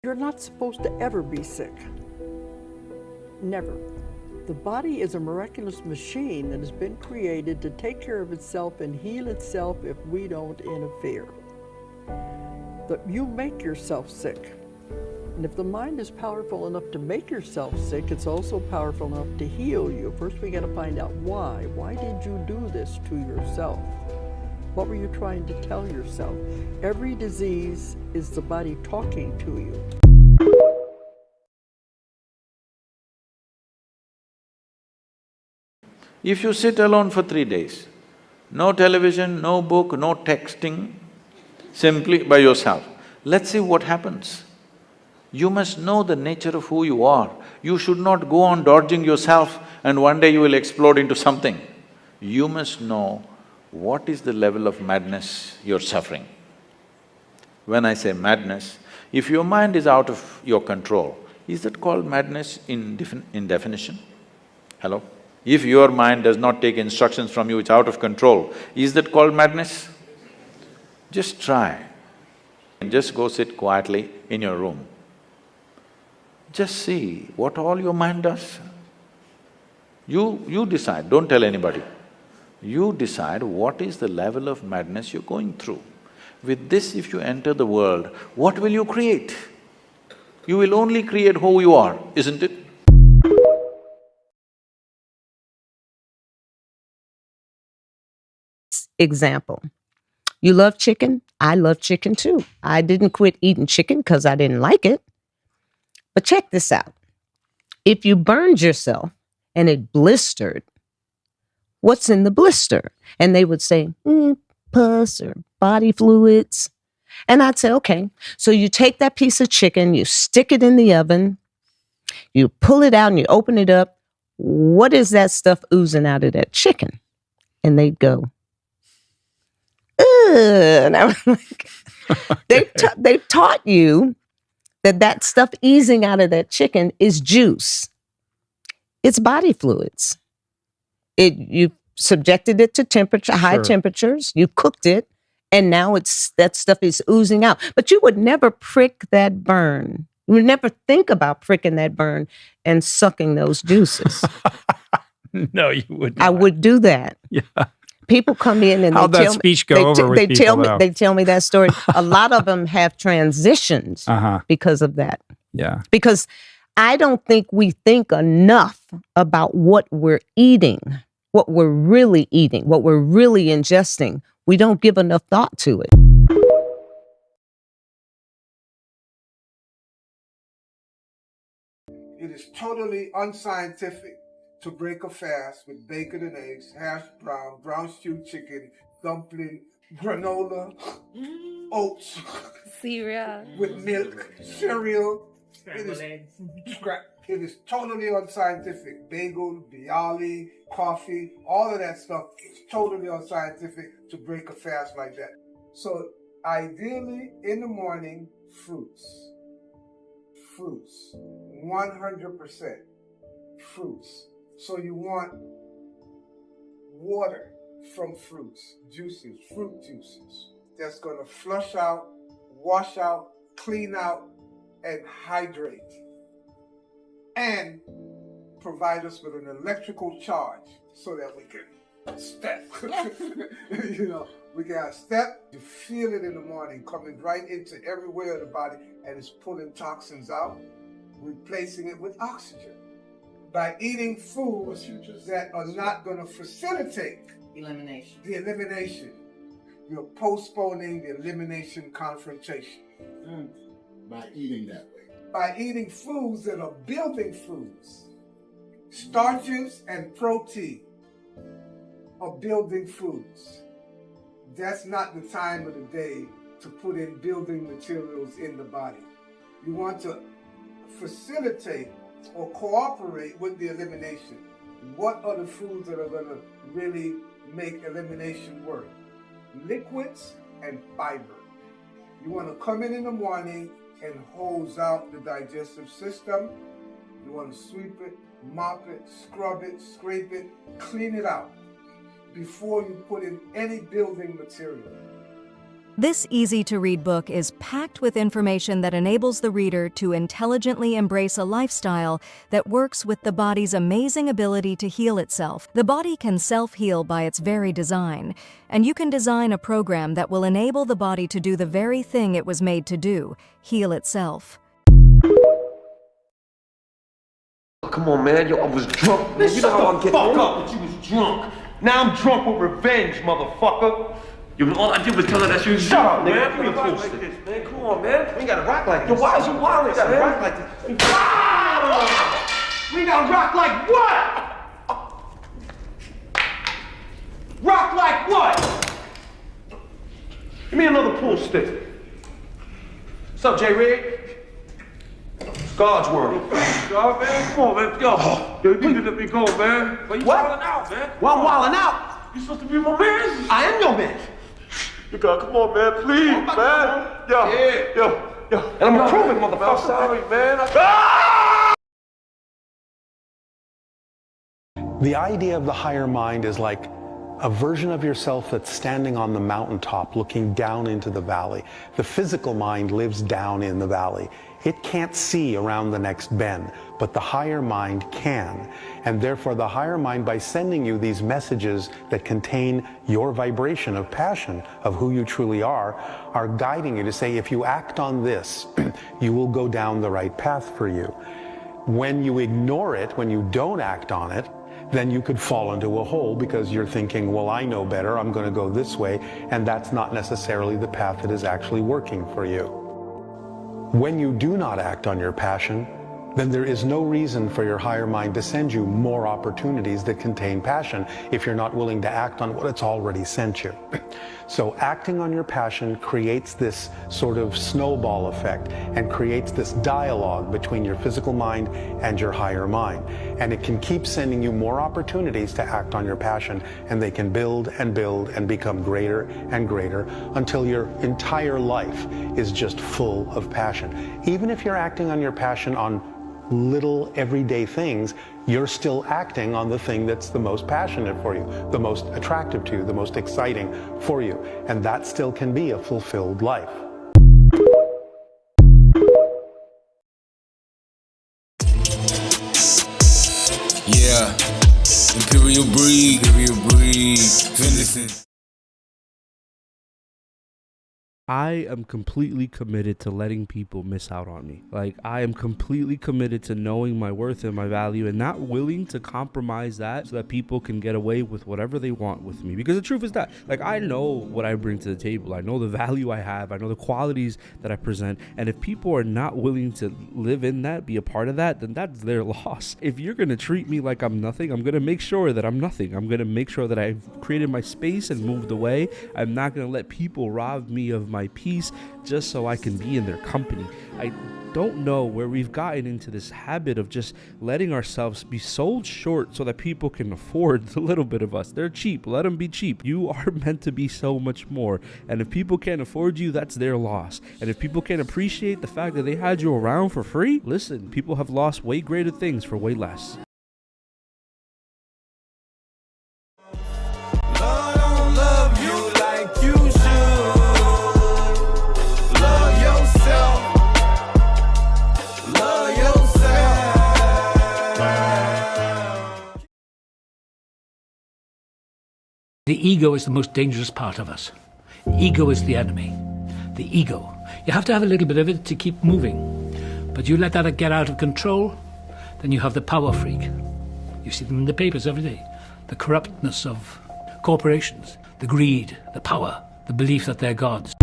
You're not supposed to ever be sick. Never. The body is a miraculous machine that has been created to take care of itself and heal itself if we don't interfere. You make yourself sick. And if the mind is powerful enough to make yourself sick, it's also powerful enough to heal you. First, we got to find out why. Why did you do this to yourself? What were you trying to tell yourself? Every disease is the body talking to you. If you sit alone for 3 days, no television, no book, no texting, simply by yourself, let's see what happens. You must know the nature of who you are. You should not go on dodging yourself and one day you will explode into something. You must know what is the level of madness you're suffering. When I say madness, if your mind is out of your control, is that called madness in definition? Hello? If your mind does not take instructions from you, it's out of control, is that called madness? Just try. And just go sit quietly in your room. Just see what all your mind does. You decide, don't tell anybody. You decide what is the level of madness you're going through. With this, if you enter the world, what will you create? You will only create who you are, isn't it? Example, you love chicken, I love chicken too. I didn't quit eating chicken because I didn't like it. But check this out. If you burned yourself and it blistered, what's in the blister? And they would say, pus or body fluids. And I'd say, okay. So you take that piece of chicken, you stick it in the oven, you pull it out and you open it up. What is that stuff oozing out of that chicken? And they'd go, ugh. And I was like, they've taught you that stuff easing out of that chicken is juice. It's body fluids. You've subjected it to high temperatures, you've cooked it, and now that stuff is oozing out. But you would never prick that burn. You would never think about pricking that burn and sucking those juices. No, you would not. I would do that. Yeah. People come in and How'd that speech go over with people now? They tell me that story. A lot of them have transitions because of that. Yeah. Because I don't think we think enough about what we're eating, what we're really eating, what we're really ingesting. We don't give enough thought to it. It is totally unscientific to break a fast with bacon and eggs, hash brown, brown stewed chicken, dumpling, granola, oats, cereal with milk, cereal. It is totally unscientific. Bagel, bialy, coffee, all of that stuff is totally unscientific to break a fast like that. So ideally, in the morning, fruits. Fruits, 100% fruits. So you want water from fruits, juices, fruit juices. That's gonna flush out, wash out, clean out, and hydrate. And provide us with an electrical charge so that we can step. You know, we can have step. You feel it in the morning coming right into everywhere of the body, and it's pulling toxins out, replacing it with oxygen. By eating foods that are not going to facilitate the elimination. You're postponing the elimination confrontation. By eating that way. By eating foods that are building foods. Starches and protein are building foods. That's not the time of the day to put in building materials in the body. You want to facilitate or cooperate with the elimination. What are the foods that are going to really make elimination work? Liquids and fiber. You want to come in the morning and hose out the digestive system. You want to sweep it, mop it, scrub it, scrape it, clean it out before you put in any building material. This easy-to-read book is packed with information that enables the reader to intelligently embrace a lifestyle that works with the body's amazing ability to heal itself. The body can self-heal by its very design, and you can design a program that will enable the body to do the very thing it was made to do, heal itself. Come on, man. Yo, I was drunk, man. You know how I'm getting on? Shut the fuck up that you was drunk. Now I'm drunk with revenge, motherfucker. Yo, all I did was tell her that she was shut up, man. Give me a rock like this, man. Come on, man. We ain't gotta rock like this. Yo, why is you wild? We gotta rock like this. We gotta rock like what? Rock like what? Give me another pool stick. What's up, J-Rig? It's God's word. God, man. Come on, man. Yo, you need to let me go, man. But you wildin' out, man. Well, I'm wildin' out. You supposed to be my man. I am your man. You gotta come on, man, please, man. Yo. And I'm approving, motherfucker. I'm sorry, man. The idea of the higher mind is like a version of yourself that's standing on the mountaintop looking down into the valley. The physical mind lives down in the valley. It can't see around the next bend, but the higher mind can. And therefore the higher mind, by sending you these messages that contain your vibration of passion, of who you truly are guiding you to say, if you act on this, you will go down the right path for you. When you ignore it, when you don't act on it, then you could fall into a hole because you're thinking, well, I know better, I'm going to go this way, and that's not necessarily the path that is actually working for you. When you do not act on your passion, then there is no reason for your higher mind to send you more opportunities that contain passion if you're not willing to act on what it's already sent you. So acting on your passion creates this sort of snowball effect and creates this dialogue between your physical mind and your higher mind. And it can keep sending you more opportunities to act on your passion, and they can build and build and become greater and greater until your entire life is just full of passion. Even if you're acting on your passion on little everyday things, you're still acting on the thing that's the most passionate for you, the most attractive to you, the most exciting for you, and that still can be a fulfilled life. Yeah, Imperial Breed, Fenderson. I am completely committed to letting people miss out on me. Like, I am completely committed to knowing my worth and my value and not willing to compromise that so that people can get away with whatever they want with me. Because the truth is that, like, I know what I bring to the table. I know the value I have. I know the qualities that I present. And if people are not willing to live in that, be a part of that, then that's their loss. If you're going to treat me like I'm nothing, I'm going to make sure that I'm nothing. I'm going to make sure that I've created my space and moved away. I'm not going to let people rob me of my peace just so I can be in their company. I don't know where we've gotten into this habit of just letting ourselves be sold short so that people can afford a little bit of us. They're cheap. Let them be cheap. You are meant to be so much more. And if people can't afford you, that's their loss. And if people can't appreciate the fact that they had you around for free, listen, people have lost way greater things for way less. The ego is the most dangerous part of us. Ego is the enemy. The ego. You have to have a little bit of it to keep moving. But you let that get out of control, then you have the power freak. You see them in the papers every day. The corruptness of corporations, the greed, the power, the belief that they're gods.